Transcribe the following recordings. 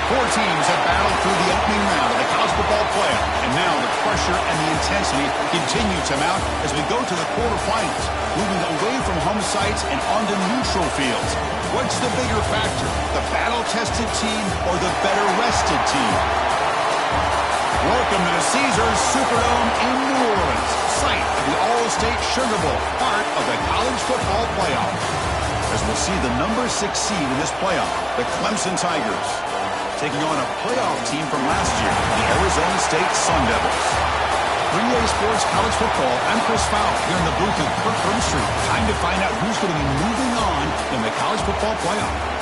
Four teams have battled through the opening round of the college football playoff, and now the pressure and the intensity continue to mount as we go to the quarterfinals, moving away from home sites and onto neutral fields. What's the bigger factor, the battle-tested team or the better-rested team? Welcome to the Caesars Superdome in New Orleans, site of the All-State Sugar Bowl, part of the college football playoff. As we'll see the number 6 seed in this playoff, the Clemson Tigers, taking on a playoff team from last year, the Arizona State Sun Devils. 3A Sports College Football, I'm Chris Fowle here in the booth at Kirkland Street. Time to find out who's going to be moving on in the college football playoff.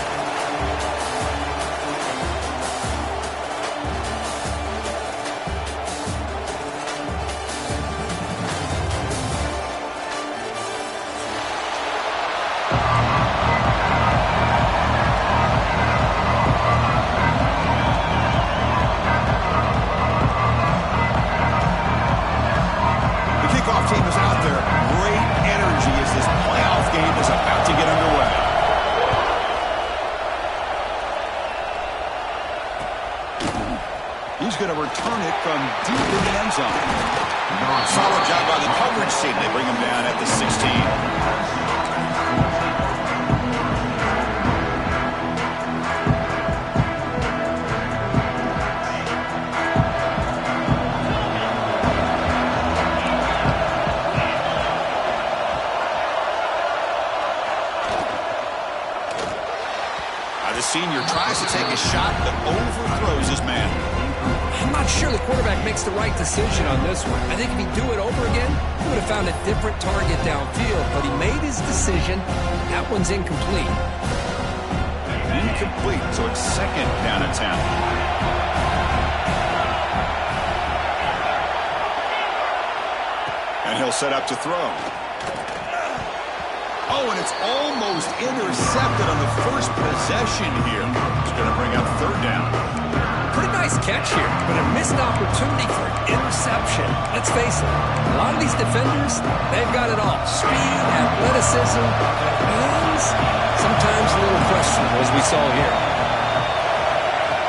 Team is out there. Great energy as this playoff game is about to get underway. He's going to return it from deep in the end zone. Solid job by the coverage team. They bring him down at the 16. The senior tries to take a shot that overthrows his man. I'm not sure the quarterback makes the right decision on this one. I think if he'd do it over again, he would have found a different target downfield, but he made his decision. That one's incomplete. Incomplete, so it's second down and 10. And he'll set up to throw. Oh, and it's almost intercepted on the first possession here. It's going to bring up third down. Pretty nice catch here, but a missed opportunity for an interception. Let's face it, a lot of these defenders, they've got it all. Speed, athleticism, hands, sometimes a little questionable, as we saw here.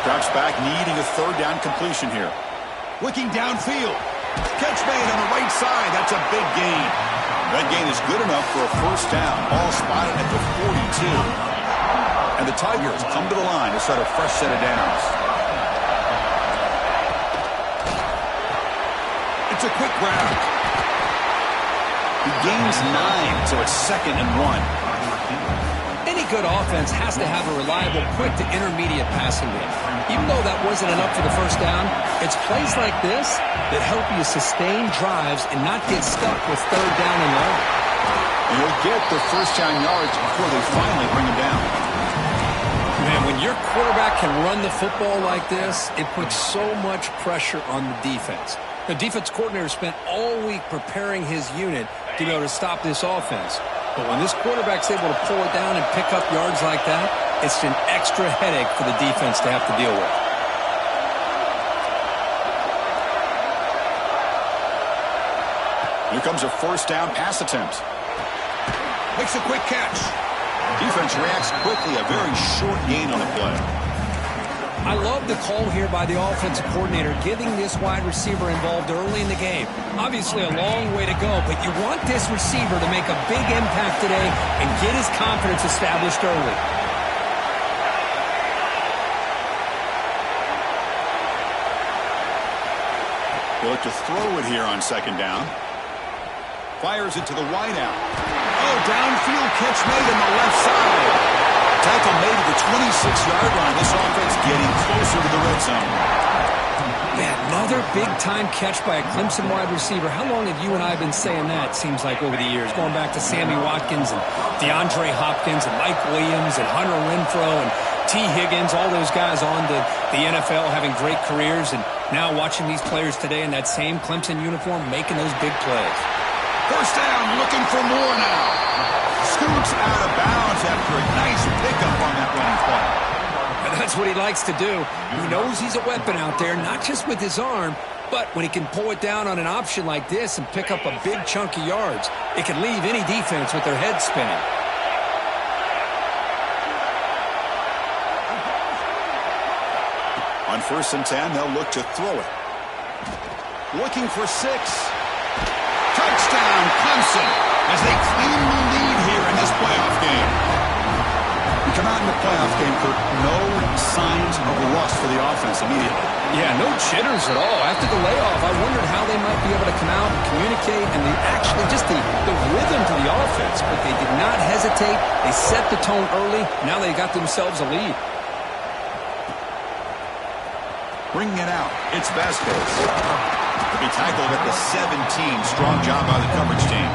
Drops back, needing a third down completion here. Looking downfield. Catch made on the right side. That's a big gain. That gain is good enough for a first down. Ball spotted at the 42. And the Tigers come to the line to start a fresh set of downs. It's a quick grab. He gains 9, so it's second and 1. Any good offense has to have a reliable, quick to intermediate passing game. Even though that wasn't enough for the first down, it's plays like this that help you sustain drives and not get stuck with third down and long. You'll get the first down yards before they finally bring him down. Man, when your quarterback can run the football like this, it puts so much pressure on the defense. The defense coordinator spent all week preparing his unit to be able to stop this offense. But when this quarterback's able to pull it down and pick up yards like that, it's an extra headache for the defense to have to deal with. Here comes a first down pass attempt. Makes a quick catch. Defense reacts quickly. A very short gain on the play. I love the call here by the offensive coordinator, getting this wide receiver involved early in the game. Obviously a long way to go, but you want this receiver to make a big impact today and get his confidence established early. They'll look to throw it here on second down. Fires it to the wideout. Oh, downfield catch made on the left side. Tackle made at the 26-yard line. This offense getting closer to the red zone. Man, another big-time catch by a Clemson wide receiver. How long have you and I been saying that, seems like, over the years? Going back to Sammy Watkins and DeAndre Hopkins and Mike Williams and Hunter Renfrow and T. Higgins, all those guys on the NFL having great careers. And now watching these players today in that same Clemson uniform making those big plays. First down, looking for more now. Scoops out of bounds after a nice pickup on that running play. And that's what he likes to do. He knows he's a weapon out there, not just with his arm, but when he can pull it down on an option like this and pick up a big chunk of yards, it can leave any defense with their head spinning. On 1st and 10, they'll look to throw it. Looking for 6. Touchdown, Clemson, as they claim the lead here in this playoff game. We come out in the playoff game, Kurt, no signs of rust for the offense immediately. Yeah, no jitters at all. After the layoff, I wondered how they might be able to come out and communicate and actually just the rhythm to the offense. But they did not hesitate. They set the tone early. Now they got themselves a lead. Bringing it out, it's Vasquez. To be tackled at the 17. Strong job by the coverage team.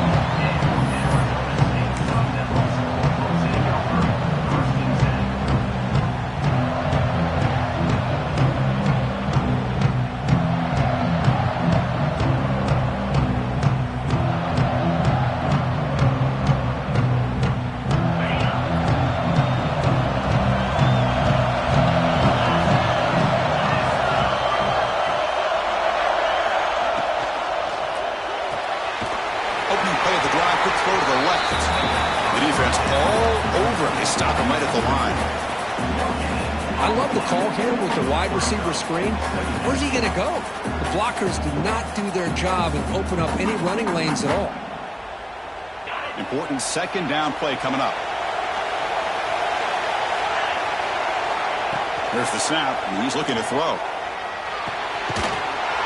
Receiver screen. Where's he going to go? The blockers do not do their job and open up any running lanes at all. Important 2nd down play coming up. There's the snap, and he's looking to throw.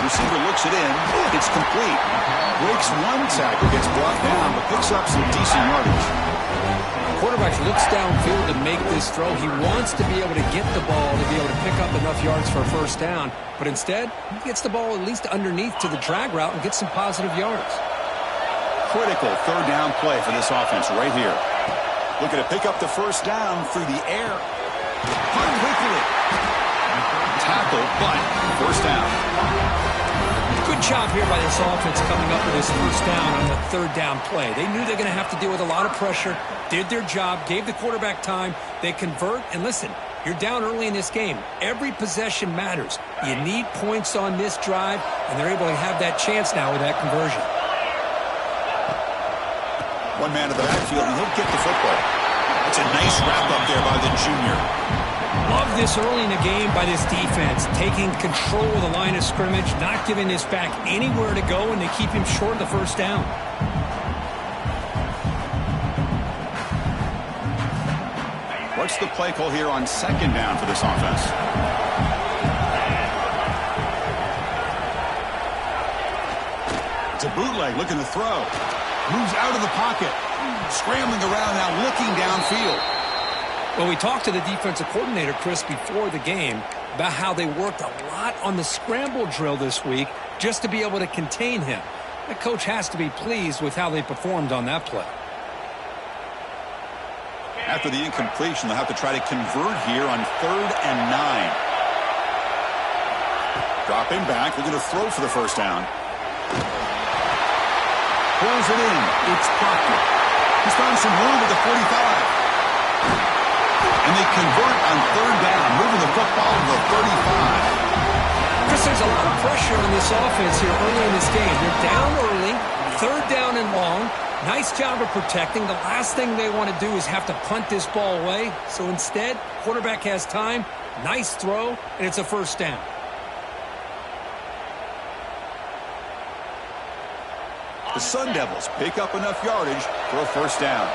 Receiver looks it in. It's complete. Breaks 1 tackle, gets brought down, but picks up some decent yardage. Quarterback looks downfield to make this throw. He wants to be able to get the ball to be able to pick up enough yards for a 1st down. But instead, he gets the ball at least underneath to the drag route and gets some positive yards. Critical 3rd down play for this offense right here. Looking to pick up the 1st down through the air. Hunt quickly. Tackle, but 1st down. Good job here by this offense coming up with this 1st down on the 3rd down play. They knew they're going to have to deal with a lot of pressure, did their job, gave the quarterback time. They convert, and listen, you're down early in this game. Every possession matters. You need points on this drive, and they're able to have that chance now with that conversion. One man in the backfield, and he'll get the football. It's a nice wrap-up there by the junior. Love this early in the game by this defense, taking control of the line of scrimmage, not giving this back anywhere to go, and they keep him short of the 1st down. What's the play call here on 2nd down for this offense? It's a bootleg, looking to throw. Moves out of the pocket. Scrambling around now, looking downfield. Well, we talked to the defensive coordinator, Chris, before the game about how they worked a lot on the scramble drill this week just to be able to contain him. The coach has to be pleased with how they performed on that play. After the incompletion, they'll have to try to convert here on 3rd and 9. Dropping back, looking to throw for the 1st down. Pulls it in. It's Proctor. He's found some room at the 45. And they convert on 3rd down, moving the football to the 35. Chris, there's a lot of pressure on this offense here early in this game. They're down early, 3rd down and long. Nice job of protecting. The last thing they want to do is have to punt this ball away. So instead, quarterback has time. Nice throw, and it's a 1st down. The Sun Devils pick up enough yardage for a 1st down.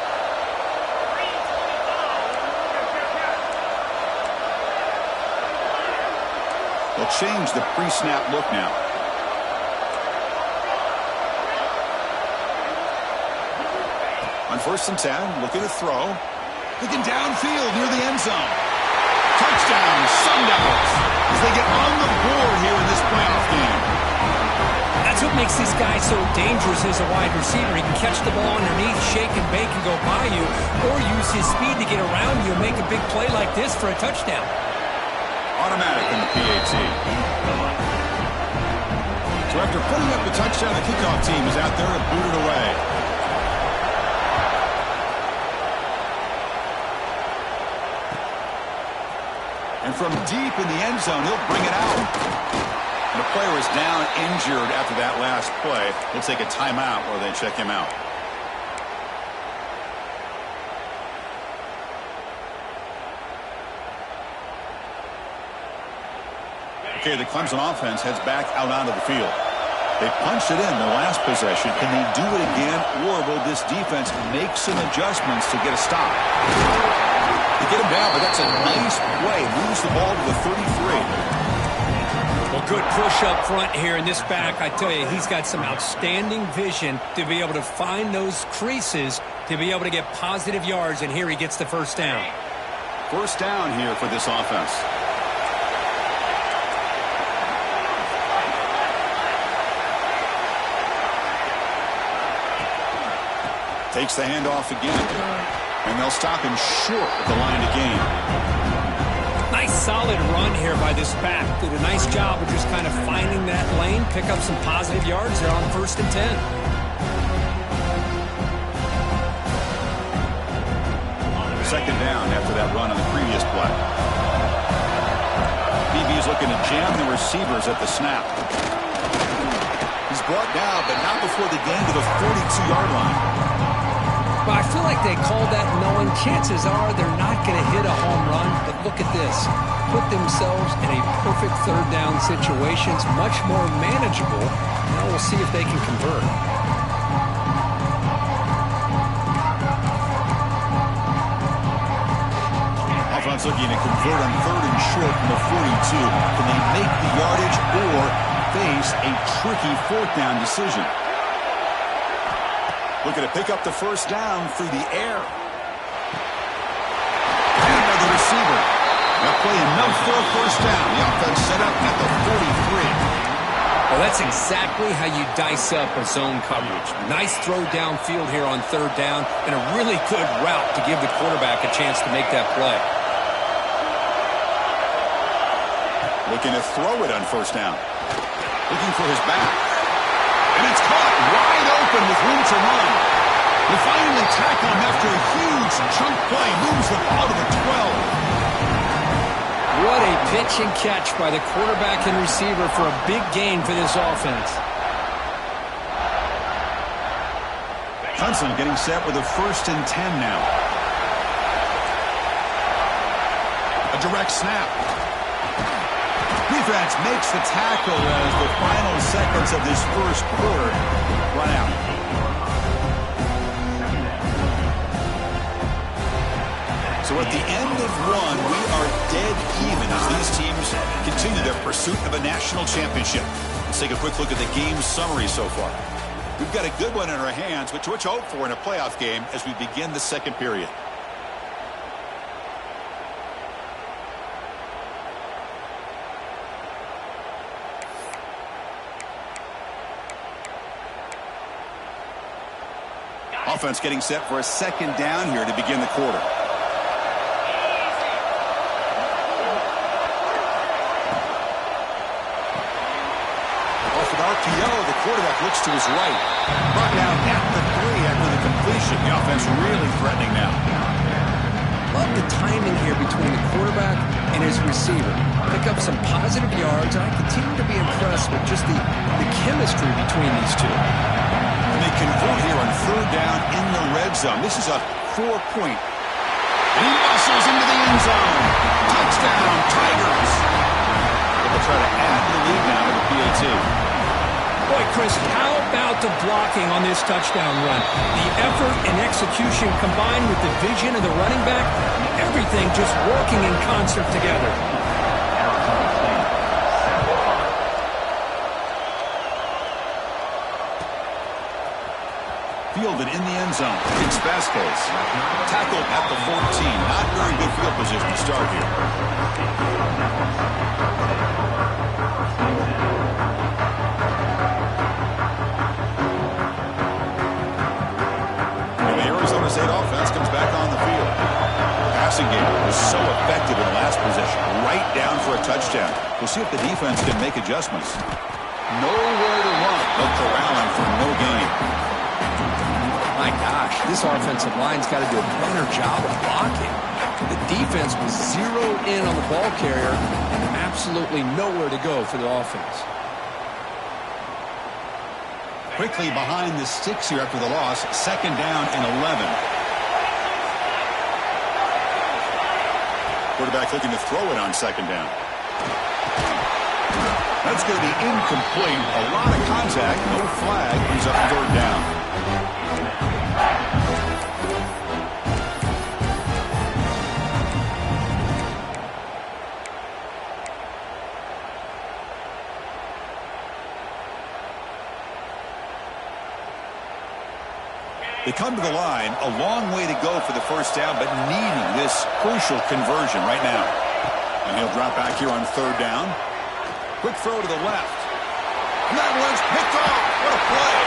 They'll change the pre-snap look now. On 1st and 10, looking to throw. Looking downfield near the end zone. Touchdown, Sun Devils, as they get on the board here in this playoff game. That's what makes this guy so dangerous as a wide receiver. He can catch the ball underneath, shake and bake and go by you, or use his speed to get around you and make a big play like this for a touchdown. Automatic in the PAT. So after putting up the touchdown, the kickoff team is out there to boot it away. And from deep in the end zone, he'll bring it out. And the player is down injured after that last play. He'll take a timeout while they check him out. Okay, the Clemson offense heads back out onto the field. They punched it in their last possession. Can they do it again, or will this defense make some adjustments to get a stop? They get him down, but that's a nice play. Moves the ball to the 33. Well, good push up front here in this back. I tell you, he's got some outstanding vision to be able to find those creases to be able to get positive yards, and here he gets the first down. First down here for this offense. Takes the handoff again, and they'll stop him short at the line of gain. Nice solid run here by this back. Did a nice job of just kind of finding that lane, pick up some positive yards there on 1st and 10. Second down after that run on the previous play. BB's looking to jam the receivers at the snap. He's brought down, but not before the gain to the 42-yard line. Well, I feel like they called that knowing chances are they're not going to hit a home run, but look at this. Put themselves in a perfect third down situation. It's much more manageable. Now we'll see if they can convert. Offense looking to convert on 3rd and short from the 42. Can they make the yardage or face a tricky 4th down decision? Looking to pick up the first down through the air. And by the receiver. They'll play enough for a first down. The offense set up at the 43. Well, that's exactly how you dice up a zone coverage. Nice throw downfield here on 3rd down, and a really good route to give the quarterback a chance to make that play. Looking to throw it on 1st down. Looking for his back. And it's caught wide open with room to run. They finally tackle him after a huge chunk play. Moves the ball to the 12. What a pitch and catch by the quarterback and receiver for a big gain for this offense. Clemson getting set with a 1st and 10 now. A direct snap. Defense makes the tackle as the final seconds of this first quarter run out. So at the end of one, we are dead even as these teams continue their pursuit of a national championship. Let's take a quick look at the game summary so far. We've got a good one in our hands, which to hope for in a playoff game as we begin the second period. Offense getting set for a second down here to begin the quarter. Off of RPO, the quarterback looks to his right. Brought down at the 3 after the completion. The offense really threatening now. Love the timing here between the quarterback and his receiver. Pick up some positive yards, and I continue to be impressed with just the chemistry between these two. They convert here on 3rd down in the red zone. This is a 4-point. And he muscles into the end zone. Touchdown, Tigers. They'll try to add the lead now to the PAT. Boy, Chris, how about the blocking on this touchdown run? The effort and execution combined with the vision of the running back, everything just working in concert together. Fielded in the end zone. It's Vasquez. Tackled at the 14. Not very good field position to start here. And the Arizona State offense comes back on the field. The passing game was so effective in the last possession. Right down for a touchdown. We'll see if the defense can make adjustments. Nowhere to run. They'll corral him for no gain. My gosh, this offensive line's got to do a better job of blocking. The defense was zeroed in on the ball carrier and absolutely nowhere to go for the offense. Quickly behind the sticks here after the loss. Second down and 11. Quarterback looking to throw it on second down. That's going to be incomplete. A lot of contact. No flag. Brings up third down. They come to the line, a long way to go for the first down, but needing this crucial conversion right now. And he'll drop back here on third down. Quick throw to the left. And that one's picked off. What a play.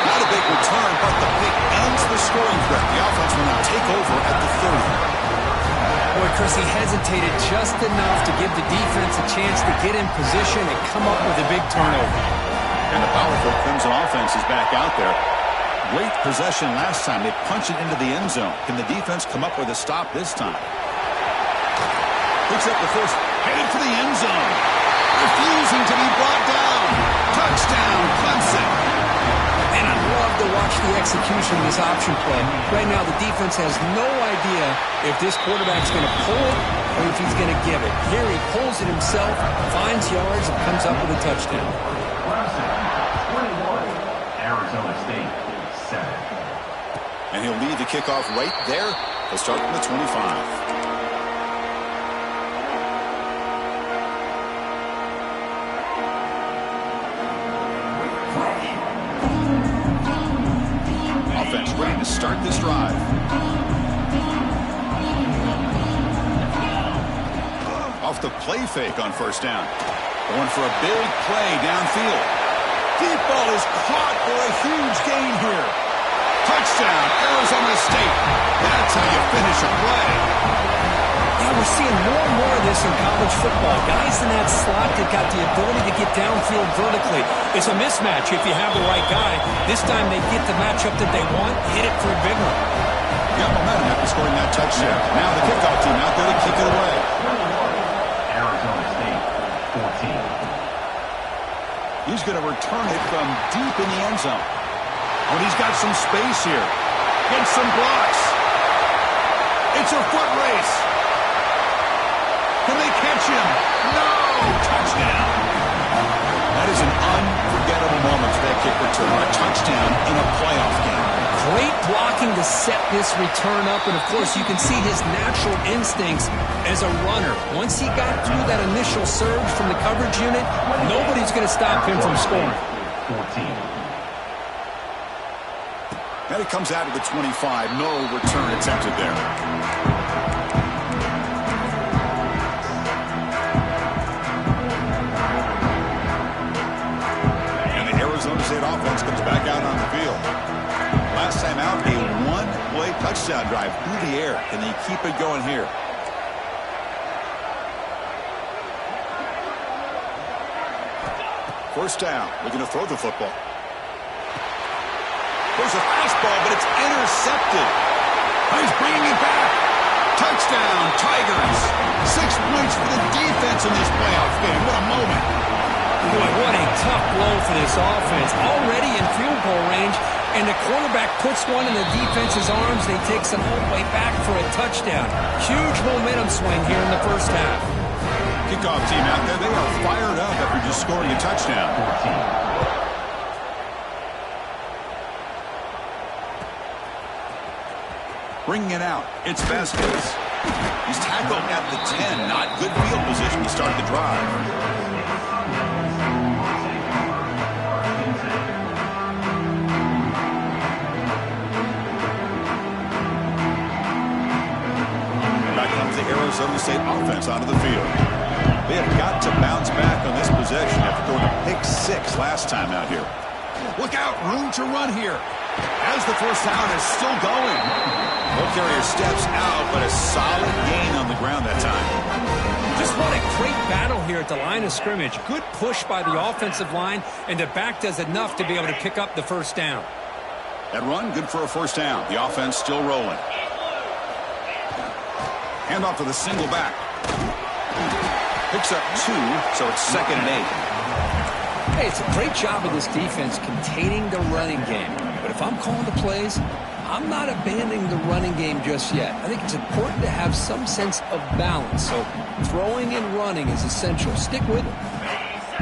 Not a big return, but the pick ends the scoring threat. The offense will now take over at the 30. Boy, Chris, he hesitated just enough to give the defense a chance to get in position and come up with a big turnover. And the powerful Clemson offense is back out there. Great possession last time. They punch it into the end zone. Can the defense come up with a stop this time? Picks up the first, headed for the end zone. Refusing to be brought down. Touchdown, Clemson. And I love to watch the execution of this option play. Right now, the defense has no idea if this quarterback's going to pull it or if he's going to give it. Here he pulls it himself, finds yards, and comes up with a touchdown. Clemson, 21, Arizona State. And he'll lead the kickoff right there. He'll start from the 25. Offense ready to start this drive. Off the play fake on first down. Going for a big play downfield. Deep ball is caught for a huge gain here. Touchdown, Arizona State. That's how you finish a play. Yeah, we're seeing more and more of this in college football. Guys in that slot that got the ability to get downfield vertically. It's a mismatch if you have the right guy. This time they get the matchup that they want, hit it for a big one. Got momentum after scoring that touchdown. Now the kickoff team out there to kick it away. Arizona State, 14. He's going to return it from deep in the end zone. But he's got some space here. Gets some blocks. It's a foot race. Can they catch him? No! Touchdown. That is an unforgettable moment for that kick return. A touchdown in a playoff game. Great blocking to set this return up. And, of course, you can see his natural instincts as a runner. Once he got through that initial surge from the coverage unit, nobody's going to stop him from scoring. 14. And it comes out of the 25. No return attempted there. And the Arizona State offense comes back out on the field. Last time out, a one-play touchdown drive through the air. Can they keep it going here? First down. Looking to throw the football. There's a fastball, but it's intercepted. He's bringing it back. Touchdown, Tigers. 6 points for the defense in this playoff game. What a moment. Boy, what a tough blow for this offense. Already in field goal range, and the quarterback puts one in the defense's arms, and he takes it all the way back for a touchdown. Huge momentum swing here in the first half. Kickoff team out there, they are fired up after just scoring a touchdown. 14. Bringing it out, it's Vasquez. He's tackled at the 10. Not good field position to start the drive. Back comes the Arizona State offense onto the field. They have got to bounce back on this possession after throwing a pick 6 last time out here. Look out, room to run here. As the first down is still going. Ball carrier steps out, but a solid gain on the ground that time. Just what a great battle here at the line of scrimmage. Good push by the offensive line, and the back does enough to be able to pick up the first down. That run, good for a first down. The offense still rolling. Handoff to the single back. Picks up 2, so it's 2nd and 8. Hey, it's a great job of this defense containing the running game. But if I'm calling the plays, I'm not abandoning the running game just yet. I think it's important to have some sense of balance. So throwing and running is essential. Stick with it.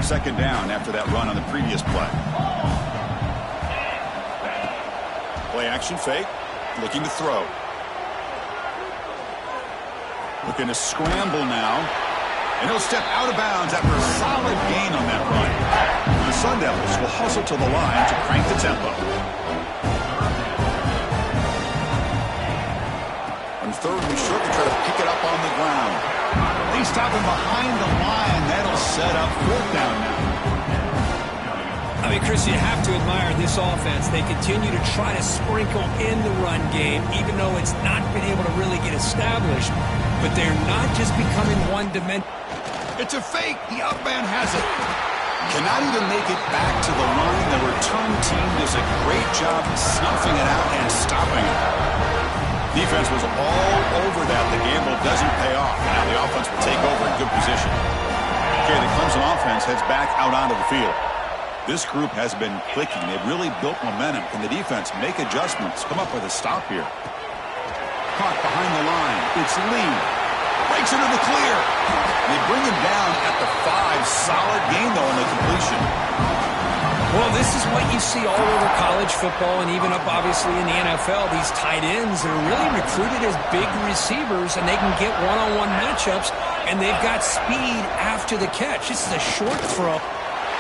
Second down after that run on the previous play. Play action fake. Looking to throw. Looking to scramble now. And he'll step out of bounds after a solid gain on that run. The Sun Devils will hustle to the line to crank the tempo. On third and short, to try to pick it up on the ground. They stop him behind the line. That'll set up fourth down now. I mean, Chris, you have to admire this offense. They continue to try to sprinkle in the run game, even though it's not been able to really get established. But they're not just becoming one-dimensional. It's a fake. The up man has it. Cannot even make it back to the line. The return team does a great job snuffing it out and stopping it. Defense was all over that. The gamble doesn't pay off. Now the offense will take over in good position. Okay, the Clemson offense heads back out onto the field. This group has been clicking. They've really built momentum. Can the defense make adjustments? Come up with a stop here. Caught behind the line. It's Lee. Breaks into the clear. They bring him down at the 5. Solid gain, though, in the completion. Well, this is what you see all over college football and even up, obviously, in the NFL. These tight ends that are really recruited as big receivers, and they can get one-on-one matchups, and they've got speed after the catch. This is a short throw.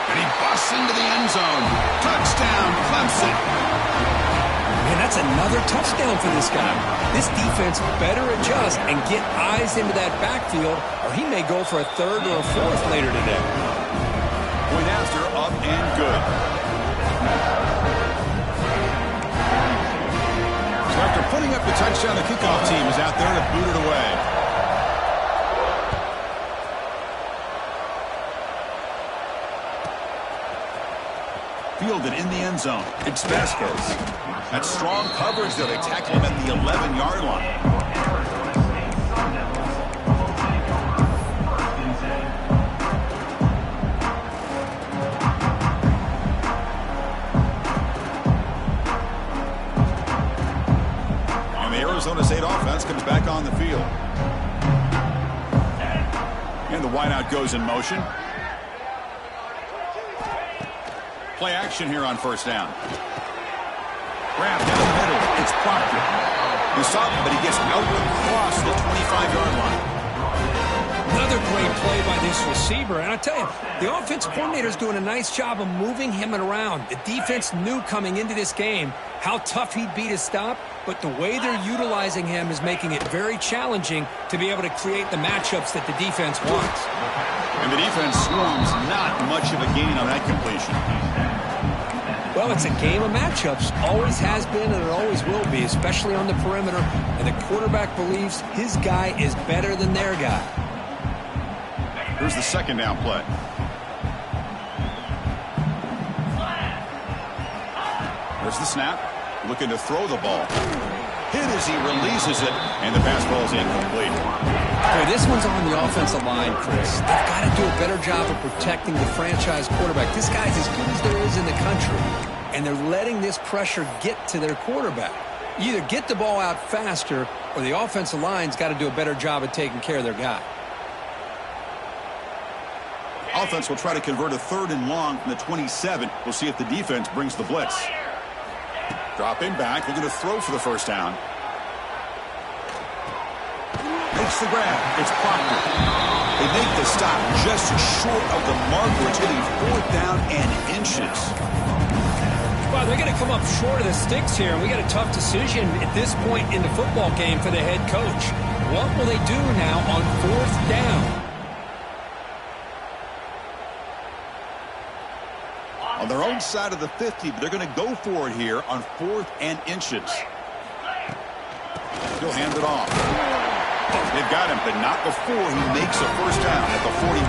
And he busts into the end zone. Touchdown, Clemson. Man, that's another touchdown for this guy. This defense better adjust and get eyes into that backfield, or he may go for a third or a fourth later today. Point after, up and good. So after putting up the touchdown, the kickoff team is out there to boot it away. Fielded in the end zone. It's Vasquez. That's strong coverage, though. They tackle him at the 11-yard line. And the Arizona State offense comes back on the field. And the wideout goes in motion. Play action here on first down. Grab down the middle. It's Proctor. You saw him, but he gets out across the 25-yard line. Another great play by this receiver. And I tell you, the offense coordinator is doing a nice job of moving him around. The defense knew coming into this game how tough he'd be to stop, but the way they're utilizing him is making it very challenging to be able to create the matchups that the defense wants. And the defense swarms not much of a gain on that completion. Well, it's a game of matchups. Always has been and it always will be, especially on the perimeter. And the quarterback believes his guy is better than their guy. Here's the second down play. There's the snap. Looking to throw the ball. Hit as he releases it, and the pass ball is incomplete. Boy, this one's on the offensive line, Chris. They've got to do a better job of protecting the franchise quarterback. This guy's as good as there is in the country, and they're letting this pressure get to their quarterback. You either get the ball out faster, or the offensive line's got to do a better job of taking care of their guy. Offense will try to convert a third and long from the 27. We'll see if the defense brings the blitz. Dropping back, looking to throw for the first down. Makes the grab. It's Proctor. They make the stop just short of the marker. It's getting fourth down and inches. Wow, they're going to come up short of the sticks here, and we got a tough decision at this point in the football game for the head coach. What will they do now on fourth down? On their own side of the 50, but they're going to go for it here on fourth and inches. He'll hand it off. They've got him, but not before he makes a first down at the 41.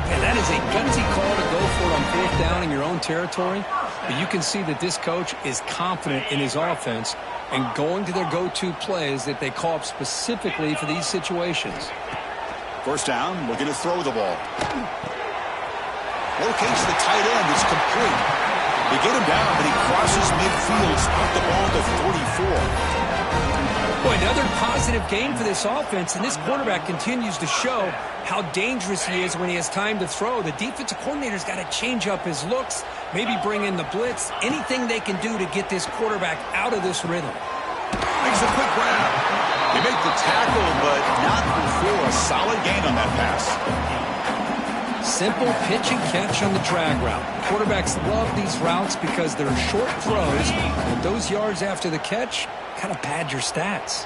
Man, that is a gutsy call to go for it on fourth down in your own territory. But you can see that this coach is confident in his offense and going to their go-to plays that they call up specifically for these situations. First down, looking to throw the ball. Locates the tight end. It's complete. They get him down, but he crosses midfield, spot the ball to 44. Boy, another positive game for this offense, and this quarterback continues to show how dangerous he is when he has time to throw. The defensive coordinator's got to change up his looks, maybe bring in the blitz, anything they can do to get this quarterback out of this rhythm. Makes a quick grab. They make the tackle, but not before a solid gain on that pass. Simple pitch and catch on the drag route. Quarterbacks love these routes because they're short throws, but those yards after the catch kind of pad your stats.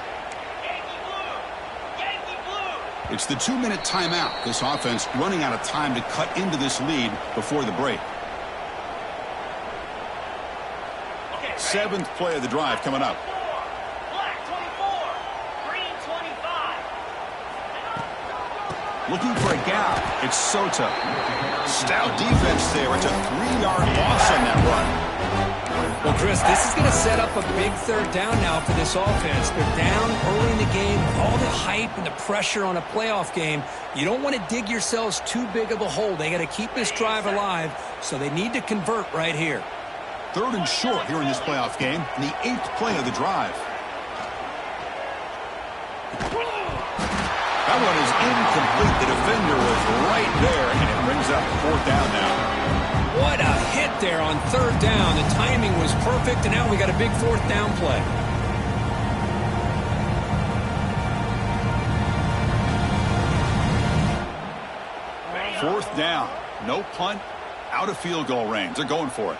It's the 2-minute timeout. This offense running out of time to cut into this lead before the break. Seventh play of the drive coming up. Looking for a gap. It's Sota. Stout defense there. It's a 3-yard loss on that run. Well, Chris, this is going to set up a big third down now for this offense. They're down early in the game. All the hype and the pressure on a playoff game. You don't want to dig yourselves too big of a hole. They got to keep this drive alive, so they need to convert right here. 3rd and short here in this playoff game. And the 8th play of the drive. That one is incomplete. The defender was right there, and it brings up 4th down now. What a hit there on 3rd down. The timing was perfect, and now we got a big 4th down play. Fourth down. No punt. Out of field goal range. They're going for it.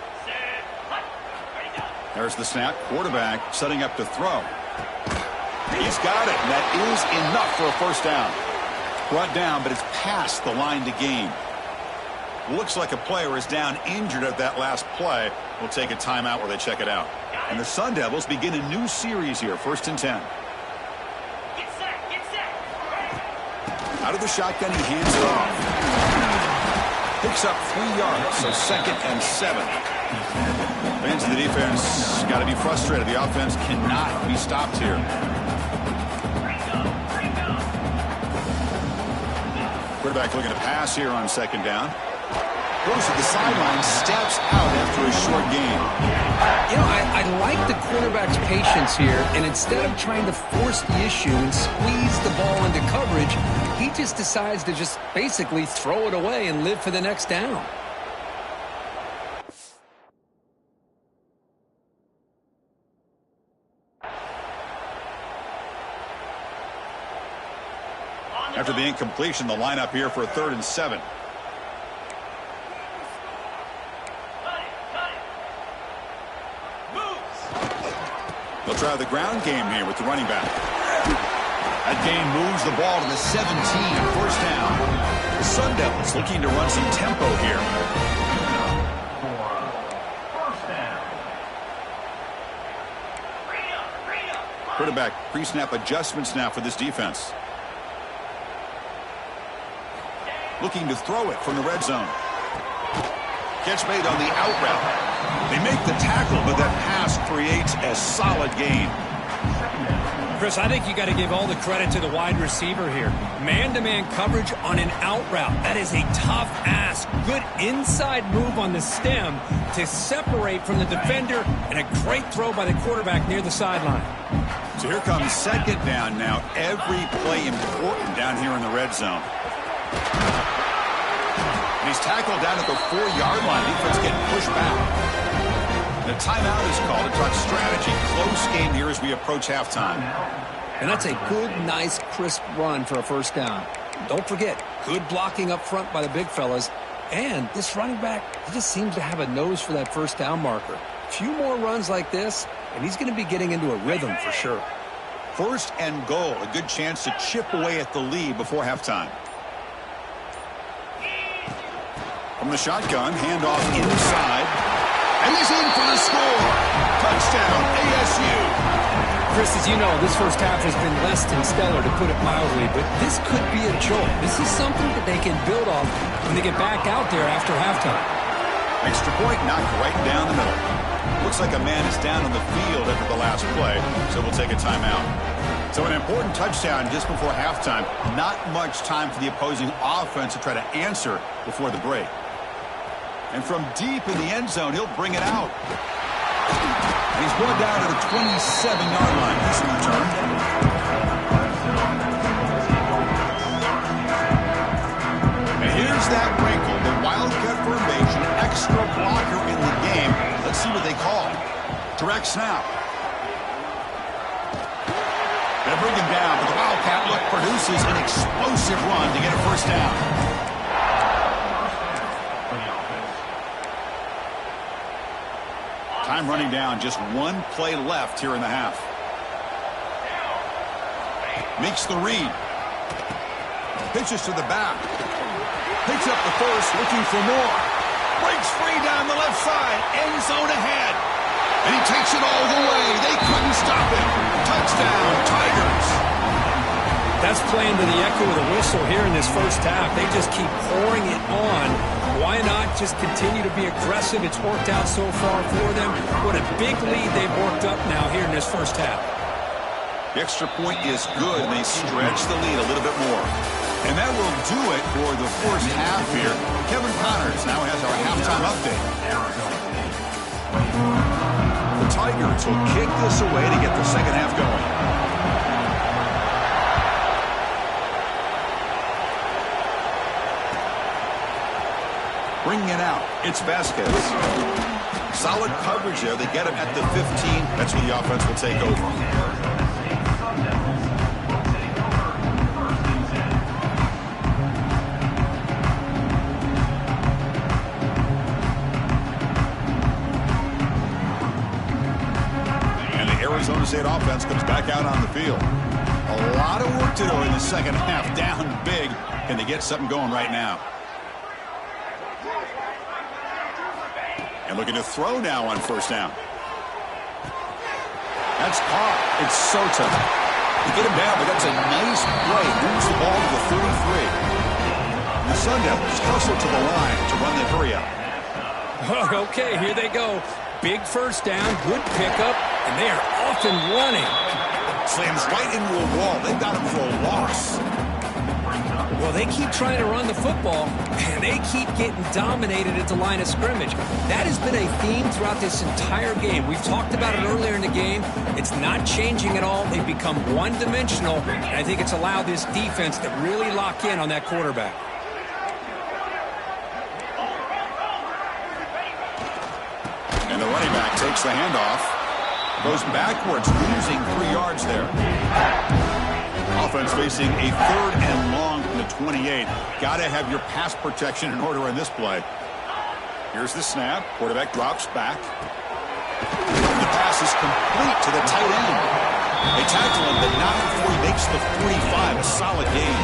There's the snap. Quarterback setting up to throw. He's got it, and that is enough for a 1st down. Brought down, but it's past the line to gain. Looks like a player is down injured at that last play. We'll take a timeout where they check it out. And the Sun Devils begin a new series here, 1st and 10. Out of the shotgun, he hands it off. Picks up 3 yards, so 2nd and 7. Fans of the defense got to be frustrated. The offense cannot be stopped here. Quarterback looking to pass here on 2nd down. Goes to the sideline, steps out after a short gain. You know, I like the quarterback's patience here, and instead of trying to force the issue and squeeze the ball into coverage, he just decides to just basically throw it away and live for the next down. After the incompletion, the lineup here for a 3rd and 7. They'll try the ground game here with the running back. That gain moves the ball to the 17, 1st down. The Sun Devils looking to run some tempo here. Quarterback pre-snap adjustments now for this defense. Looking to throw it from the red zone. Catch made on the out route. They make the tackle, but that pass creates a solid gain. Chris, I think you got to give all the credit to the wide receiver here. Man-to-man coverage on an out route. That is a tough ask. Good inside move on the stem to separate from the defender, and a great throw by the quarterback near the sideline. So here comes 2nd down now. Every play important down here in the red zone. And he's tackled down at the 4-yard line. Defense getting pushed back. The timeout is called to talk strategy. Close game here as we approach halftime. And that's a good, nice, crisp run for a 1st down. Don't forget, good blocking up front by the big fellas. And this running back, he just seems to have a nose for that 1st down marker. A few more runs like this, and he's going to be getting into a rhythm for sure. 1st and goal. A good chance to chip away at the lead before halftime. From the shotgun, handoff inside. And he's in for the score. Touchdown, ASU. Chris, as you know, this first half has been less than stellar, to put it mildly, but this could be a jolt. This is something that they can build off when they get back out there after halftime. Extra point knocked right down the middle. Looks like a man is down on the field after the last play, so we'll take a timeout. So an important touchdown just before halftime. Not much time for the opposing offense to try to answer before the break. And from deep in the end zone, he'll bring it out. And he's brought down to the 27-yard line. This return. quarterback snap. They bring him down, but the Wildcat look produces an explosive run to get a first down. Time running down, just one play left here in the half. Makes the read. Pitches to the back. Picks up the first, looking for more. Breaks free down the left side. End zone ahead. And he takes it all the way. They couldn't stop him. Touchdown, Tigers. That's playing to the echo of the whistle here in this first half. They just keep pouring it on. Why not just continue to be aggressive? It's worked out so far for them. What a big lead they've worked up now here in this first half. The extra point is good, and they stretch the lead a little bit more. And that will do it for the first half here. Kevin Connors now has our halftime update. The Tigers will kick this away to get the second half going. Bringing it out, it's Vasquez. Solid coverage there. They get him at the 15. That's where the offense will take over. Arizona State offense comes back out on the field. A lot of work to do in the second half. Down big. Can they get something going right now? And looking to throw now on first down. That's caught. It's Sota. They get him down, but that's a nice play. Moves the ball to the 33. The Sun Devils hustle to the line to run the hurry up. Okay, here they go. Big first down, good pickup, and they are off and running. Slams right into a wall. They've got him for a loss. Well, they keep trying to run the football, and they keep getting dominated at the line of scrimmage. That has been a theme throughout this entire game. We've talked about it earlier in the game. It's not changing at all. They've become one-dimensional, and I think it's allowed this defense to really lock in on that quarterback. And the running back takes the handoff. Goes backwards, losing 3 yards there. Offense facing a 3rd and long from the 28. Got to have your pass protection in order in this play. Here's the snap. Quarterback drops back. The pass is complete to the tight end. They tackle him, but not before he makes the 45. A solid gain.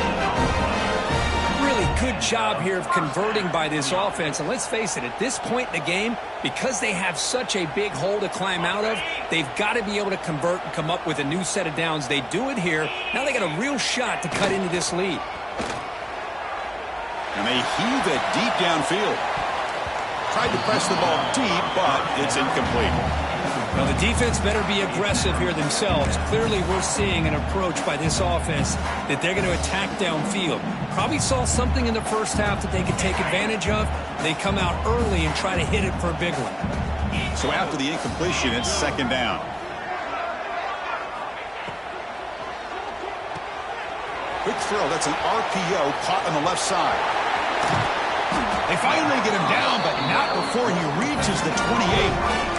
Really good job here of converting by this offense. And let's face it, at this point in the game, because they have such a big hole to climb out of, they've got to be able to convert and come up with a new set of downs. They do it here. Now they got a real shot to cut into this lead. And they heave it deep downfield. Tried to press the ball deep, but it's incomplete. Well, the defense better be aggressive here themselves. Clearly, we're seeing an approach by this offense that they're going to attack downfield. Probably saw something in the first half that they could take advantage of. They come out early and try to hit it for a big one. So after the incompletion, it's second down. Quick throw. That's an RPO caught on the left side. They finally get him down, but not before he reaches the 28.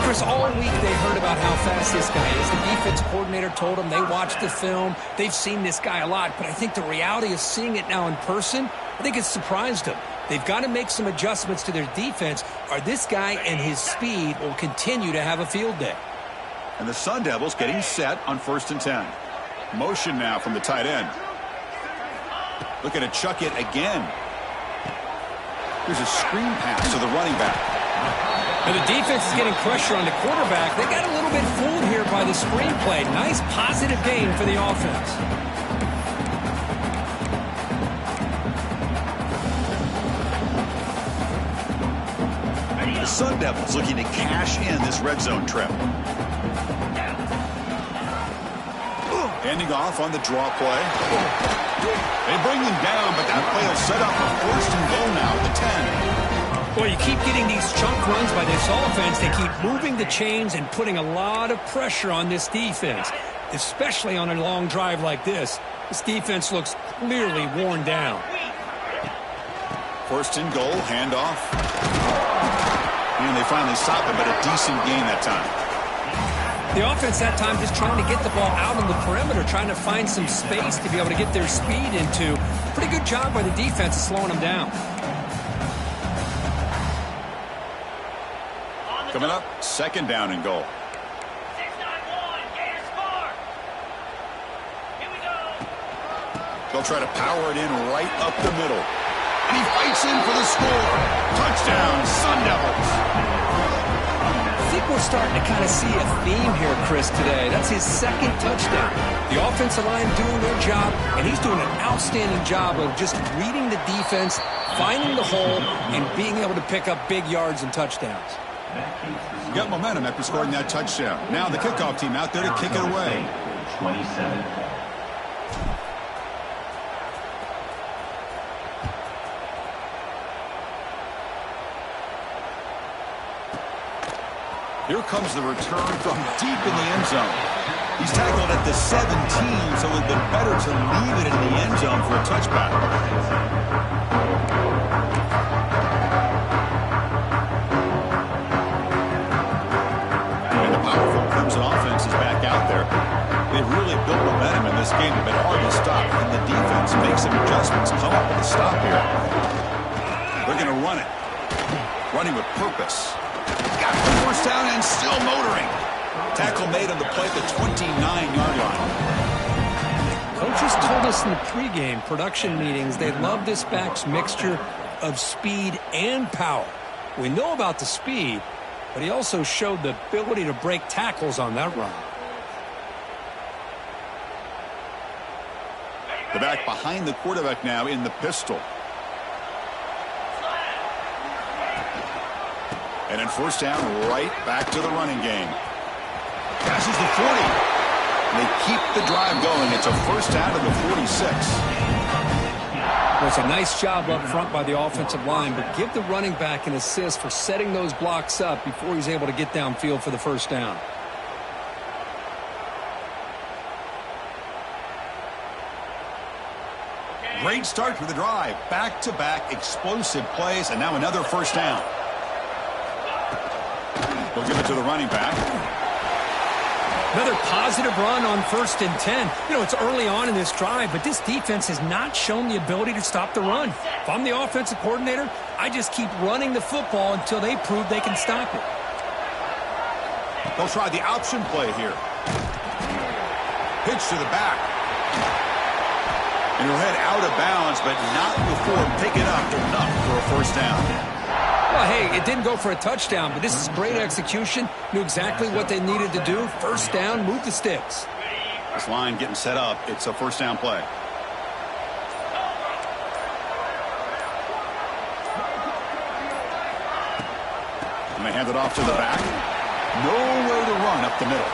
Chris, all week they heard about how fast this guy is. The defense coordinator told them they watched the film. They've seen this guy a lot, but I think the reality is seeing it now in person, I think it's surprised them. They've got to make some adjustments to their defense, or this guy and his speed will continue to have a field day. And the Sun Devils getting set on 1st and 10. Motion now from the tight end. Looking to chuck it again. Here's a screen pass to the running back. And the defense is getting pressure on the quarterback. They got a little bit fooled here by the screenplay. Nice positive gain for the offense. The Sun Devils looking to cash in this red zone trip. Handing off on the draw play. They bring him down, but that play will set up a 1st and goal now at the 10. Well, you keep getting these chunk runs by this offense. They keep moving the chains and putting a lot of pressure on this defense, especially on a long drive like this. This defense looks clearly worn down. 1st and goal, handoff. And they finally stopped him, but a decent gain that time. The offense that time just trying to get the ball out on the perimeter, trying to find some space to be able to get their speed into. Pretty good job by the defense of slowing them down. Coming up, second down and goal. They'll try to power it in right up the middle. And he fights in for the score. Touchdown, Sun Devils. I think we're starting to kind of see a theme here, Chris, today. That's his second touchdown. The offensive line doing their job, and he's doing an outstanding job of just reading the defense, finding the hole, and being able to pick up big yards and touchdowns. Got momentum after scoring that touchdown. Now the kickoff team out there to kick it away. 27. Here comes the return from deep in the end zone. He's tackled at the 17, so it would have been better to leave it in the end zone for a touchback. And the powerful Clemson offense is back out there. They've really built momentum in this game. It's been hard to stop, and the defense makes some adjustments, come up with a stop here. They're going to run it. Running with purpose. Got the first down and still motoring. Tackle made on the play at the 29-yard line. Coaches told us in the pregame production meetings they love this back's mixture of speed and power. We know about the speed, but he also showed the ability to break tackles on that run. The back behind the quarterback now in the pistol. And then first down, right back to the running game. Passes the 40. And they keep the drive going. It's a first down to the 46. Well, it's a nice job up front by the offensive line, but give the running back an assist for setting those blocks up before he's able to get downfield for the first down. Great start for the drive. Back-to-back explosive plays, and now another first down. We'll give it to the running back. Another positive run on 1st and 10. You know, it's early on in this drive, but this defense has not shown the ability to stop the run. If I'm the offensive coordinator, I just keep running the football until they prove they can stop it. They'll try the option play here. Pitch to the back. And he'll head out of bounds, but not before picking up enough for a first down. Well, hey, it didn't go for a touchdown, but this is great execution. Knew exactly what they needed to do. First down, move the sticks. This line getting set up. It's a first down play. And they hand it off to the back. Nowhere to run up the middle.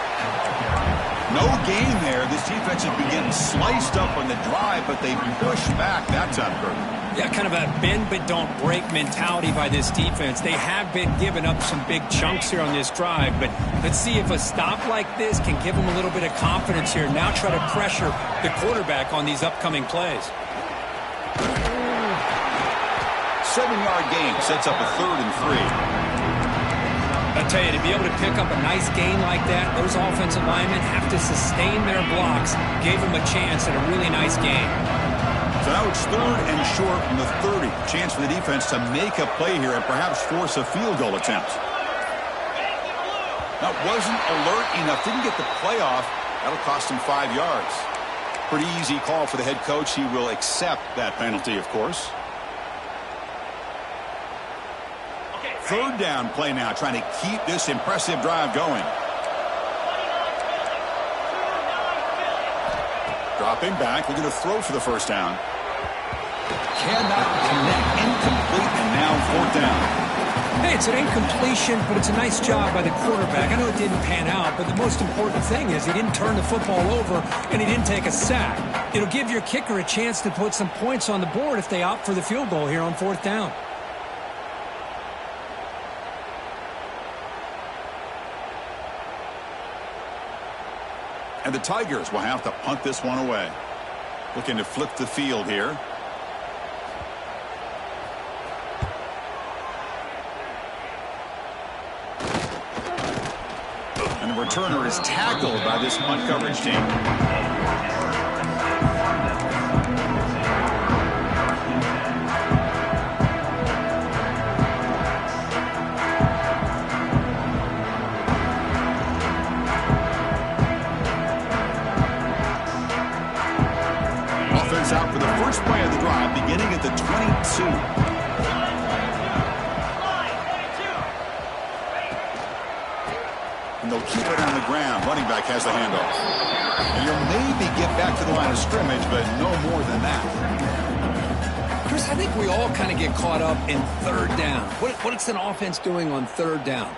No gain there. This defense has been getting sliced up on the drive, but they push back that time, Kurt. Yeah, kind of a bend but don't break mentality by this defense. They have been giving up some big chunks here on this drive, but let's see if a stop like this can give them a little bit of confidence here. Now try to pressure the quarterback on these upcoming plays. 7-yard gain sets up a 3rd and 3. I tell you, to be able to pick up a nice gain like that, those offensive linemen have to sustain their blocks. Gave them a chance at a really nice game. So now it's 3rd and short from the 30. Chance for the defense to make a play here and perhaps force a field goal attempt. That wasn't alert enough. Didn't get the play off. That'll cost him 5 yards. Pretty easy call for the head coach. He will accept that penalty, of course. 3rd down play now, trying to keep this impressive drive going. Dropping back, looking to throw for the first down. Cannot connect, incomplete, and now 4th down. Hey, it's an incompletion, but it's a nice job by the quarterback. I know it didn't pan out, but the most important thing is he didn't turn the football over and he didn't take a sack. It'll give your kicker a chance to put some points on the board if they opt for the field goal here on 4th down. And the Tigers will have to punt this one away. Looking to flip the field here. returner is tackled by this punt coverage team. Offense out for the first play of the drive, beginning at the 22. And they'll keep it on the ground. Running back has the handoff. And you'll maybe get back to the line of scrimmage, but no more than that. Chris, I think we all kind of get caught up in third down. What's an offense doing on third down?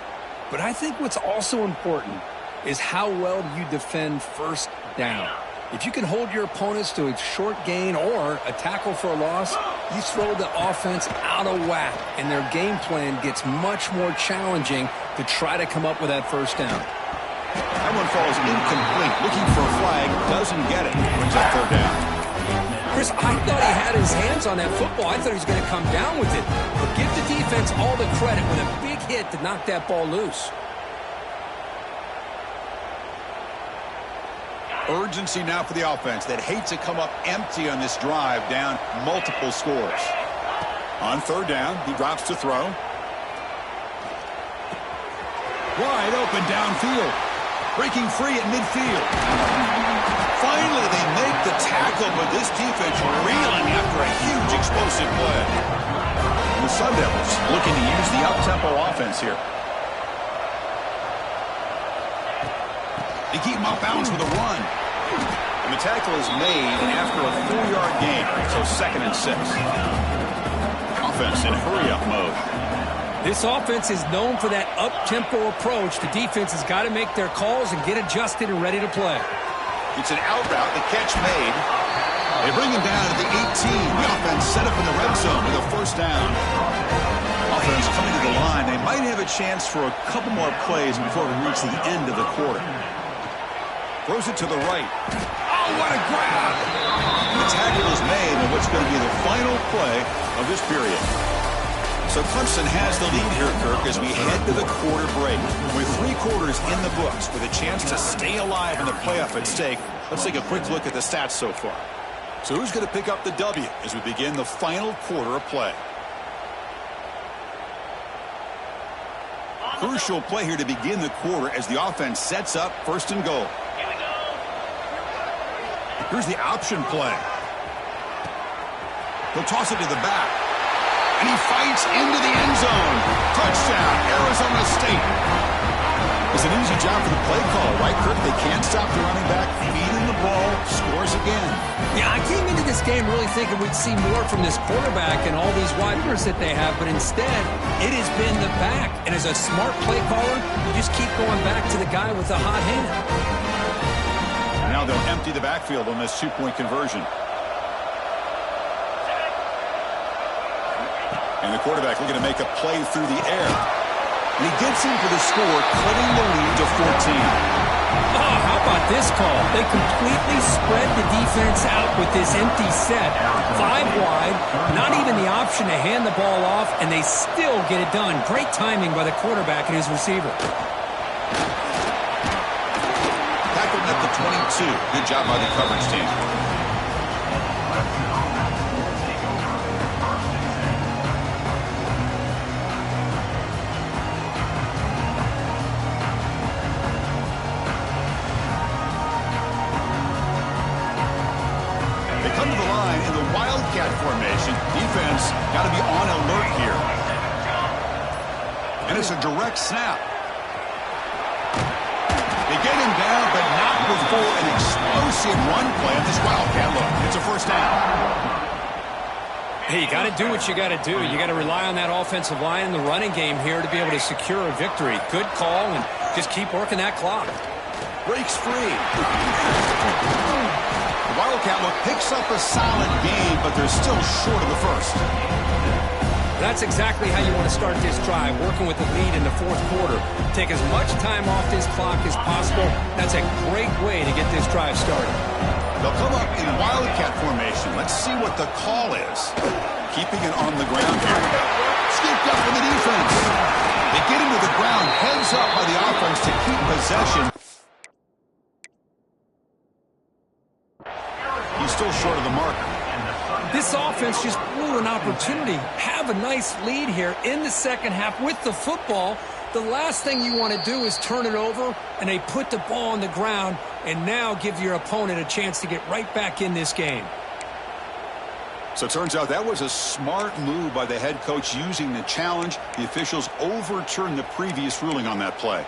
But I think what's also important is how well you defend first down. If you can hold your opponents to a short gain or a tackle for a loss, you throw the offense out of whack, and their game plan gets much more challenging to try to come up with that first down. That one falls incomplete. Looking for a flag, doesn't get it. Brings up third down. Chris, I thought he had his hands on that football. I thought he was going to come down with it. But give the defense all the credit with a big hit to knock that ball loose. Urgency now for the offense that hates to come up empty on this drive, down multiple scores. On third down, he drops to throw. Wide open downfield. Breaking free at midfield. Finally, they make the tackle, but this defense reeling after a huge explosive play. And the Sun Devils looking to use the up-tempo offense here. They keep him off bounds with a run. And the tackle is made after a 4-yard gain, so 2nd and 6. Offense in hurry-up mode. This offense is known for that up-tempo approach. The defense has got to make their calls and get adjusted and ready to play. It's an out route, the catch made. They bring him down at the 18. The offense set up in the red zone with a first down. Offense coming to the line. They might have a chance for a couple more plays before we reach the end of the quarter. Throws it to the right. Oh, what a grab! The tackle is made on what's going to be the final play of this period. So Clemson has the lead here, Kirk, as we head to the quarter break. With 3 quarters in the books, with a chance to stay alive in the playoff at stake, let's take a quick look at the stats so far. So who's going to pick up the W as we begin the final quarter of play? Crucial play here to begin the quarter as the offense sets up 1st and goal. Here's the option play. He'll toss it to the back. And he fights into the end zone. Touchdown, Arizona State. It's an easy job for the play call, right, Kirk? They can't stop the running back, feeding the ball, scores again. Yeah, I came into this game really thinking we'd see more from this quarterback and all these wide receivers that they have, but instead, it has been the back. And as a smart play caller, you just keep going back to the guy with the hot hand. Now they'll empty the backfield on this 2-point conversion. And the quarterback looking to make a play through the air. And he gets in for the score, cutting the lead to 14. Oh, how about this call? They completely spread the defense out with this empty set. 5 wide, not even the option to hand the ball off, and they still get it done. Great timing by the quarterback and his receiver. Tackled at the 22. Good job by the coverage team. Formation. Defense got to be on alert here. And it's a direct snap. They get him down, but not before an explosive run play on this Wildcat look. It's a first down. Hey, you got to do what you got to do. You got to rely on that offensive line and the running game here to be able to secure a victory. Good call, and just keep working that clock. Breaks free. The Wildcat look picks up a solid game, but they're still short of the first. That's exactly how you want to start this drive, working with the lead in the 4th quarter. Take as much time off this clock as possible. That's a great way to get this drive started. They'll come up in Wildcat formation. Let's see what the call is. Keeping it on the ground here. Scooped up for the defense. They get him to the ground, heads up by the offense to keep possession. still short of the marker. This offense just blew an opportunity. Have a nice lead here in the second half with the football. The last thing you want to do is turn it over, and they put the ball on the ground and now give your opponent a chance to get right back in this game. So it turns out that was a smart move by the head coach using the challenge. The officials overturned the previous ruling on that play.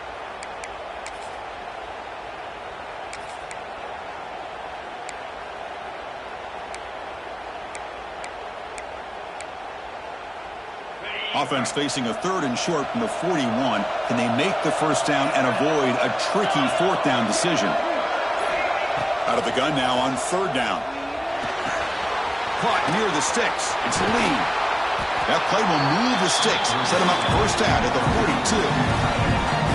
Offense facing a 3rd and short from the 41. Can they make the first down and avoid a tricky 4th down decision? Out of the gun now on 3rd down. Caught near the sticks. It's Lee. That play will move the sticks. Set him up first down at the 42.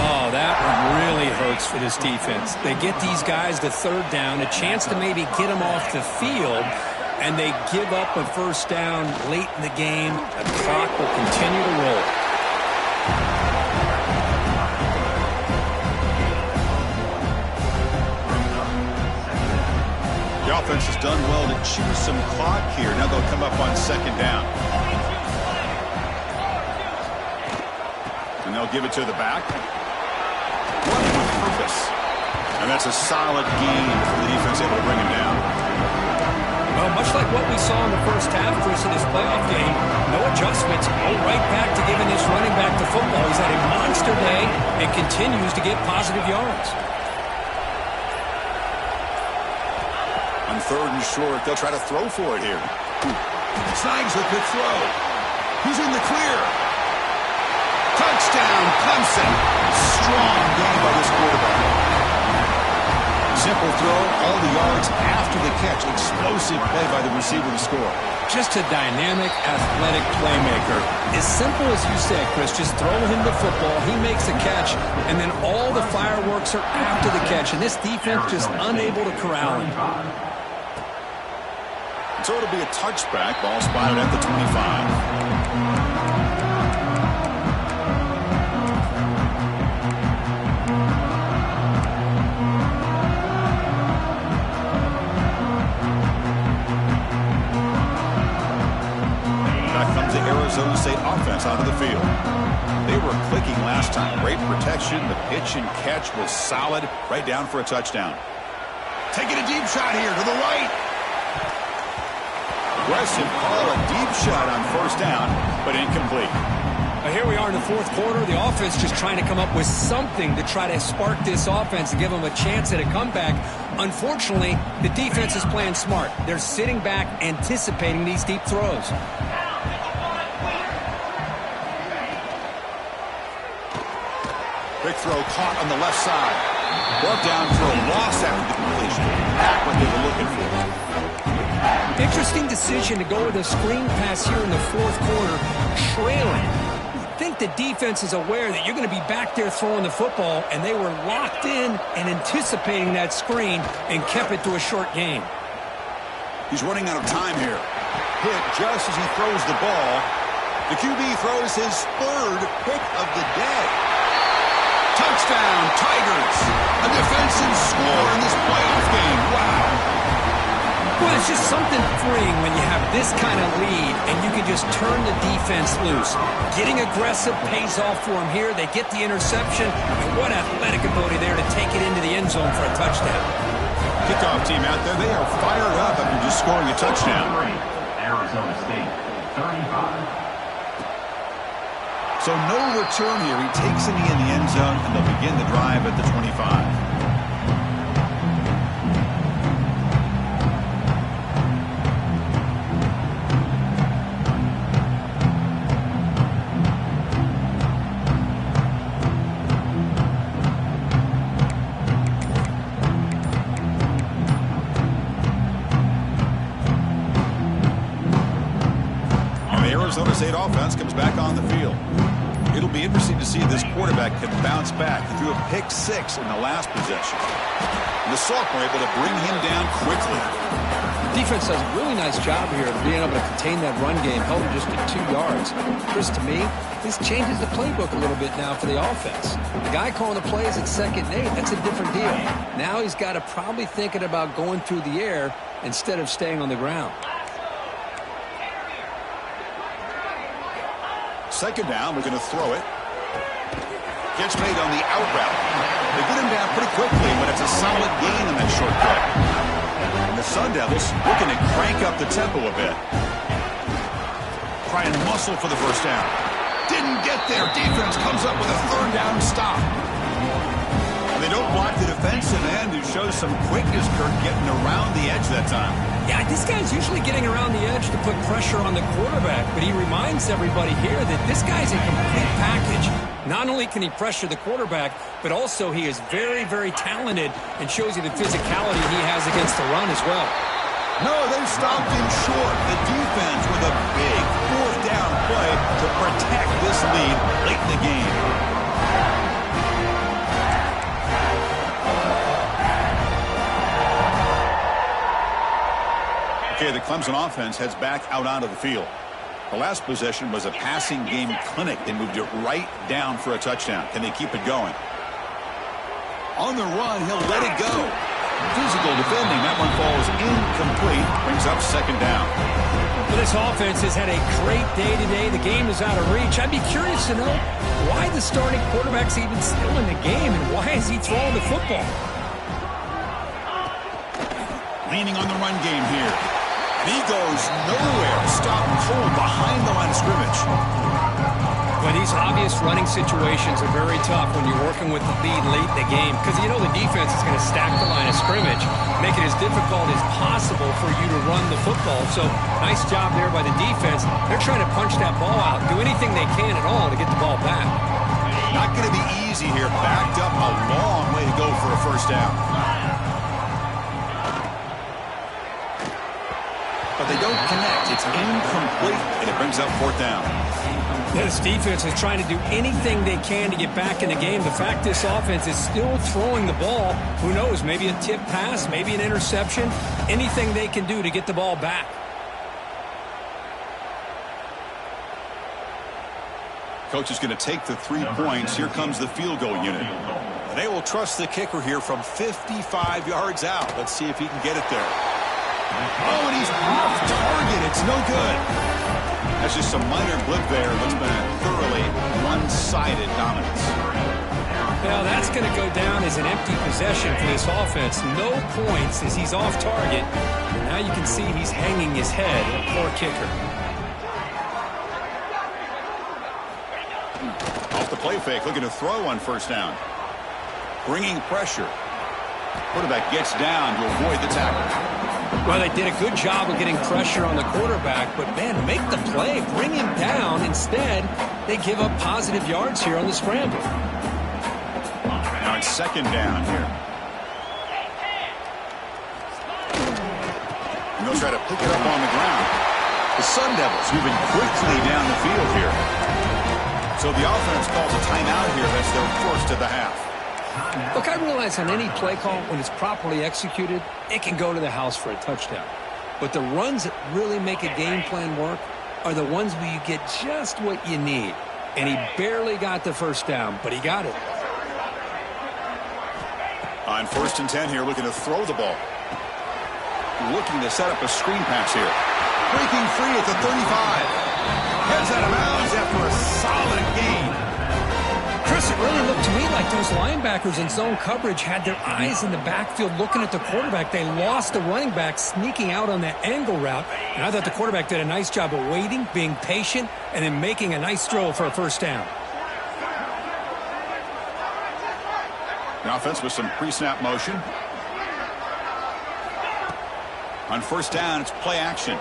Oh, that one really hurts for this defense. They get these guys to 3rd down, a chance to maybe get them off the field, and they give up a first down late in the game. The clock will continue to roll. The offense has done well to choose some clock here. Now they'll come up on 2nd down. And they'll give it to the back. What with purpose. And that's a solid gain for the defense able to bring him down. Well, much like what we saw in the first half, Chris, of this playoff game, no adjustments. Go right back to giving this running back the football. He's had a monster day and continues to get positive yards. On 3rd and short, they'll try to throw for it here. Snags a good throw. He's in the clear. Touchdown, Clemson. Strong game by this quarterback. Simple throw, all the yards after the catch. Explosive play by the receiver to score. Just a dynamic, athletic playmaker. As simple as you said, Chris, just throw him the football, he makes a catch, and then all the fireworks are after the catch, and this defense just unable to corral him. So it'll be a touchback. Ball spotted at the 25. Arizona State offense onto the field. They were clicking last time. Great protection. The pitch and catch was solid. Right down for a touchdown. Taking a deep shot here to the right. Aggressive call, a deep shot on first down, but incomplete. Here we are in the 4th quarter. The offense just trying to come up with something to try to spark this offense and give them a chance at a comeback. Unfortunately, the defense is playing smart. They're sitting back, anticipating these deep throws. Big throw caught on the left side. Brought down for a loss after the completion. Back what they were looking for. Interesting decision to go with a screen pass here in the 4th quarter, trailing. I think the defense is aware that you're going to be back there throwing the football, and they were locked in and anticipating that screen and kept it to a short game. He's running out of time here. Hit just as he throws the ball. The QB throws his 3rd pick of the day. Touchdown, Tigers. A defensive score in this playoff game. Wow. Well, it's just something freeing when you have this kind of lead and you can just turn the defense loose. Getting aggressive pays off for them here. They get the interception. And what athletic ability there to take it into the end zone for a touchdown. Kickoff team out there, they are fired up after just scoring a touchdown. Arizona State, 35. So no return here. He takes a knee in the end zone, and they'll begin the drive at the 25. Arizona State offense comes back on the field. It'll be interesting to see if this quarterback can bounce back. He threw a pick-6 in the last possession. And the Salk were able to bring him down quickly. Defense does a really nice job here of being able to contain that run game, held it just at 2 yards. Chris, to me, this changes the playbook a little bit now for the offense. The guy calling the plays at 2nd and 8, that's a different deal. Now he's got to probably thinking about going through the air instead of staying on the ground. 2nd down, we're going to throw it. Gets made on the out route. They get him down pretty quickly, but it's a solid gain on that short play. And the Sun Devils looking to crank up the tempo a bit. Try and muscle for the first down. Didn't get there. Defense comes up with a 3rd down stop. And they don't block the defensive end, who shows some quickness, Kirk, getting around the edge that time. Yeah, this guy's usually getting around the edge to put pressure on the quarterback, but he reminds everybody here that this guy's a complete package. Not only can he pressure the quarterback, but also he is very, very talented and shows you the physicality he has against the run as well. No, they stopped him short. The defense with a big 4th down play to protect this lead late in the game. Okay, the Clemson offense heads back out onto the field. The last possession was a passing game clinic. They moved it right down for a touchdown. Can they keep it going? On the run, he'll let it go. Physical defending. That one falls incomplete. Brings up 2nd down. Well, this offense has had a great day today. The game is out of reach. I'd be curious to know why the starting quarterback's even still in the game and why is he throwing the football? Leaning on the run game here. And he goes nowhere. Stop cold behind the line of scrimmage. Well, these obvious running situations are very tough when you're working with the lead late in the game because you know the defense is going to stack the line of scrimmage, make it as difficult as possible for you to run the football. So, nice job there by the defense. They're trying to punch that ball out, do anything they can at all to get the ball back. Not going to be easy here. Backed up a long way to go for a 1st down. But they don't connect. It's incomplete, and it brings up 4th down. This defense is trying to do anything they can to get back in the game. The fact this offense is still throwing the ball, who knows, maybe a tip pass, maybe an interception, anything they can do to get the ball back. Coach is going to take the 3 points. Here comes the field goal unit. And they will trust the kicker here from 55 yards out. Let's see if he can get it there. Oh, and he's off target. It's no good. That's just some minor blip there. What's been a thoroughly one-sided dominance. Now that's going to go down as an empty possession for this offense. No points as he's off target. And now you can see he's hanging his head. A poor kicker. Off the play fake, looking to throw on 1st down. Bringing pressure. Quarterback gets down to avoid the tackle. Well, they did a good job of getting pressure on the quarterback, but, man, make the play, bring him down. Instead, they give up positive yards here on the scramble. Now it's 2nd down here. And they'll try to pick it up on the ground. The Sun Devils moving quickly down the field here. So the offense calls a timeout here. That's their 1st of the half. Look, I realize on any play call, when it's properly executed, it can go to the house for a touchdown. But the runs that really make a game plan work are the ones where you get just what you need. And he barely got the 1st down, but he got it. On 1st and 10 here, looking to throw the ball. Looking to set up a screen pass here. Breaking free at the 35. Heads out of bounds after a solid gain. Chris, it really looked to me like those linebackers in zone coverage had their eyes in the backfield looking at the quarterback. They lost the running back sneaking out on that angle route. And I thought the quarterback did a nice job of waiting, being patient, and then making a nice throw for a 1st down. The offense with some pre-snap motion. On 1st down, it's play action.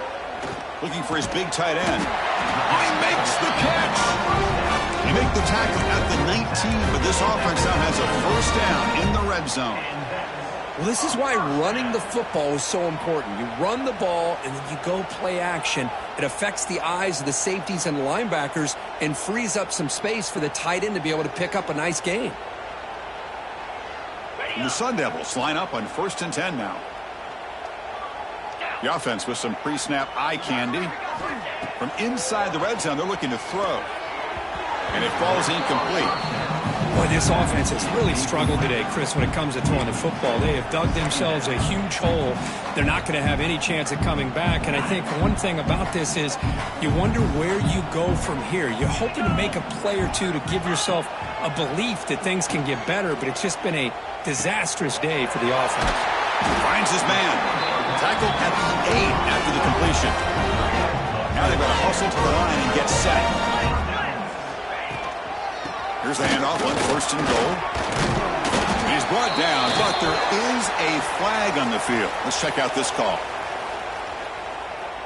Looking for his big tight end. Oh, he makes the catch! He make the tackle at the 19, but this offense now has a 1st down in the red zone. Well, this is why running the football is so important. You run the ball, and then you go play action. It affects the eyes of the safeties and the linebackers and frees up some space for the tight end to be able to pick up a nice gain. And the Sun Devils line up on 1st and 10 now. The offense with some pre-snap eye candy. From inside the red zone, they're looking to throw. And it falls incomplete. Boy, this offense has really struggled today, Chris, when it comes to throwing the football. They have dug themselves a huge hole. They're not going to have any chance of coming back. And I think one thing about this is you wonder where you go from here. You're hoping to make a play or two to give yourself a belief that things can get better, but it's just been a disastrous day for the offense. Finds his man. Tackled at the 8 after the completion. Now they've got to hustle to the line and get set. Here's the handoff on 1st and goal. He's brought down, but there is a flag on the field. Let's check out this call.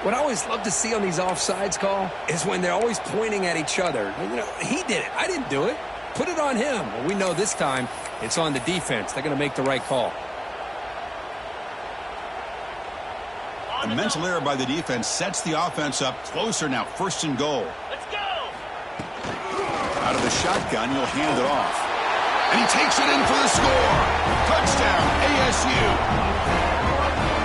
What I always love to see on these offsides call is when they're always pointing at each other. You know, he did it. I didn't do it. Put it on him. Well, we know this time it's on the defense. They're going to make the right call. A mental error by the defense sets the offense up closer now. 1st and goal. Let's go. Out of the shotgun, he'll hand it off. And he takes it in for the score. Touchdown, ASU.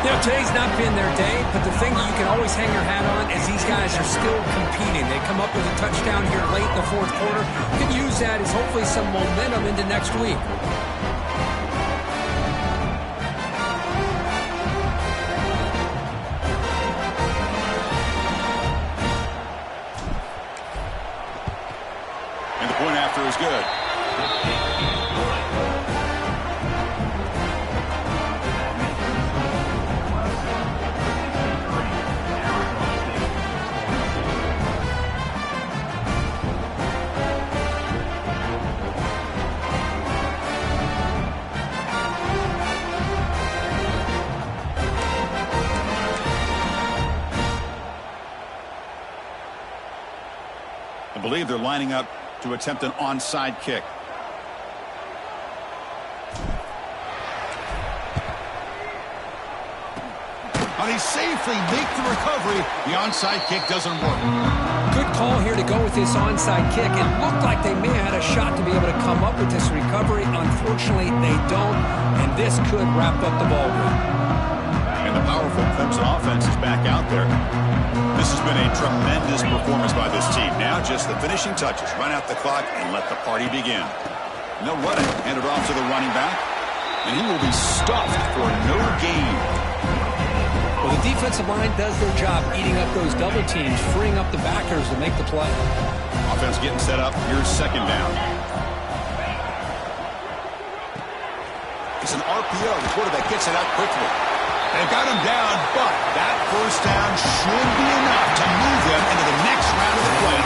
You know, today's not been their day, but the thing you can always hang your hat on is these guys are still competing. They come up with a touchdown here late in the 4th quarter. You can use that as hopefully some momentum into next week. And the point after is good. I believe they're lining up to attempt an onside kick. But he safely make the recovery. The onside kick doesn't work. Good call here to go with this onside kick. It looked like they may have had a shot to be able to come up with this recovery. Unfortunately, they don't, and this could wrap up the ball game. And the powerful Clemson offense is back out there. This has been a tremendous performance by this team. Now just the finishing touches. Run out the clock and let the party begin. No running. Hand it off to the running back. And he will be stuffed for no gain. Well, the defensive line does their job eating up those double teams, freeing up the backers to make the play. Offense getting set up. Here's 2nd down. It's an RPO. The quarterback gets it out quickly. They've got him down, but that 1st down should be enough to move them into the next round of the play.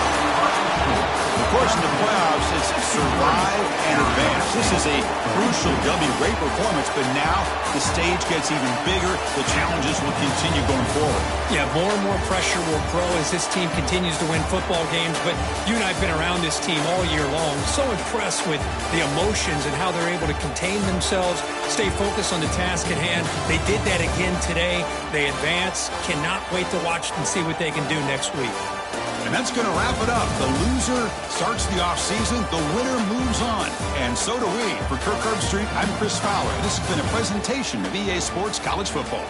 Of course, in the playoffs, it's survive and advance. This is a crucial W. Great performance, but now the stage gets even bigger. The challenges will continue going forward. Yeah, more and more pressure will grow as this team continues to win football games, but you and I have been around this team all year long. So impressed with the emotions and how they're able to contain themselves, stay focused on the task at hand. They did that again today. They advance. Cannot wait to watch and see what they can do next week. And that's going to wrap it up. The loser starts the offseason. The winner moves on. And so do we. For Kirk Herbstreit, I'm Chris Fowler. This has been a presentation of EA Sports College Football.